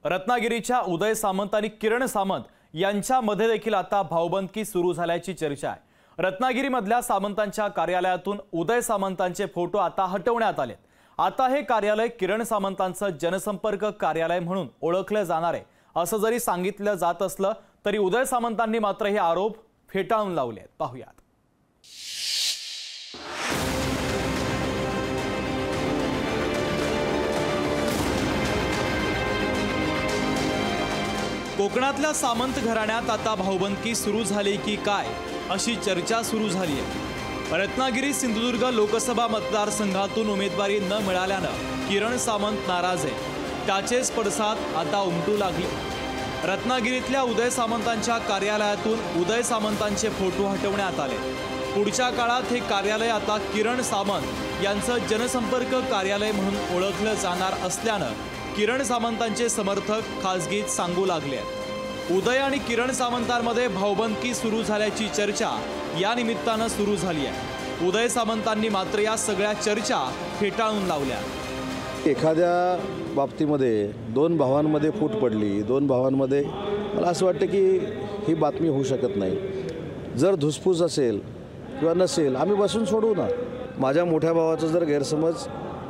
रत्नागिरीच्या उदय सामंत आणि किरण सामंत यांच्यामध्ये देखील आता भाऊबंदकी सुरू झाल्याची चर्चा आहे। रत्नागिरीमधल्या सामंतांच्या कार्यालयातून उदय सामंतांचे फोटो आता हटवण्यात आलेत। आता हे कार्यालय किरण सामंतांचं जनसंपर्क कार्यालय म्हणून ओळखलं जाणार आहे असं जरी सांगितलं जात असलं तरी उदय सामंतांनी मात्र हे आरोप फेटाळून लावले आहेत। पाहूयात। कोकणातल्या सामंत घराण्यात आता भाऊबंदकी सुरू झाली की काय अशी चर्चा सुरू झाली आहे। रत्नागिरी सिंधुदुर्ग लोकसभा मतदारसंघातून उमेदवारी न मिळाल्यानं किरण सामंत नाराज आहे। त्याचेच पडसाद आता उमटू लागले। रत्नागिरीतल्या उदय सामंतांच्या कार्यालयातून उदय सामंतांचे फोटो हटवण्यात आले। पुढच्या काळात हे कार्यालय आता किरण सामंत यांचं जनसंपर्क कार्यालय म्हणून ओळखलं जाणार असल्यानं किरण सामंतांचे समर्थक खासगीत सांगू लागले आहेत। उदय आणि किरण सामंतांमध्ये भाऊबंदकी सुरू झाल्याची चर्चा या निमित्तानं सुरू झाली आहे। उदय सामंतांनी मात्र या सगळ्या चर्चा फेटाळून लावल्या। एखाद्या बाबतीमध्ये दोन भावांमध्ये फूट पडली, दोन भावांमध्ये मला असं वाटतं की ही बातमी होऊ शकत नाही। जर धुसफूस असेल किंवा नसेल आम्ही बसून सोडू ना। माझ्या मोठ्या भावाचा जर गैरसमज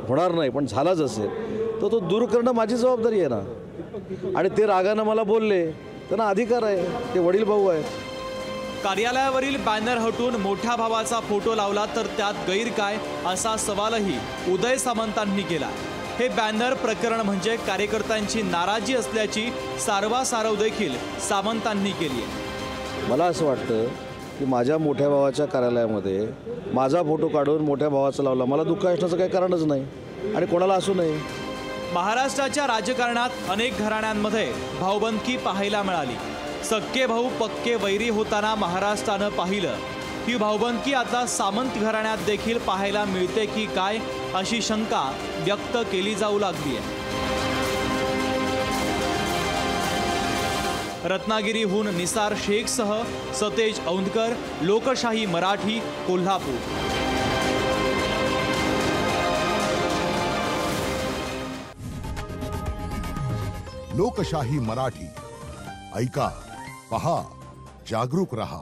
होणार नाही पण झालाच असेल तर तो दूर करणं माझी जबाबदारी आहे ना। आणि ते रागानं मला बोलले त्यांना अधिकार आहे, ते वडील भाऊ आहेत। कार्यालयावरील बॅनर हटवून मोठ्या भावाचा फोटो लावला तर त्यात गैर काय असा सवालही उदय सामंतांनी केला। हे बॅनर प्रकरण म्हणजे कार्यकर्त्यांची नाराजी असल्याची सारवासारव देखील सामंतांनी केली आहे। मला असं वाटतं की माझ्या मोठ्या भावाच्या कार्यालयामध्ये माझा फोटो काढून मोठ्या भावाचा लावला, मला दुःख असण्याचं काही कारणच नाही आणि कोणाला असू नये। महाराष्ट्राच्या राजकारणात अनेक घराण्यांमध्ये भाऊबंदकी पाहायला मिळाली। सक्के भाऊ पक्के वैरी होताना महाराष्ट्रानं पाहिलं। ही भाऊबंदकी आता सामंत घराण्यात देखील पाहायला मिळते की काय अशी शंका व्यक्त केली जाऊ लागली आहे। रत्नागिरीहून निसार शेखसह सतेज औंधकर, लोकशाही मराठी, कोल्हापूर। लोकशाही मराठी ऐका, पहा, जागरूक रहा।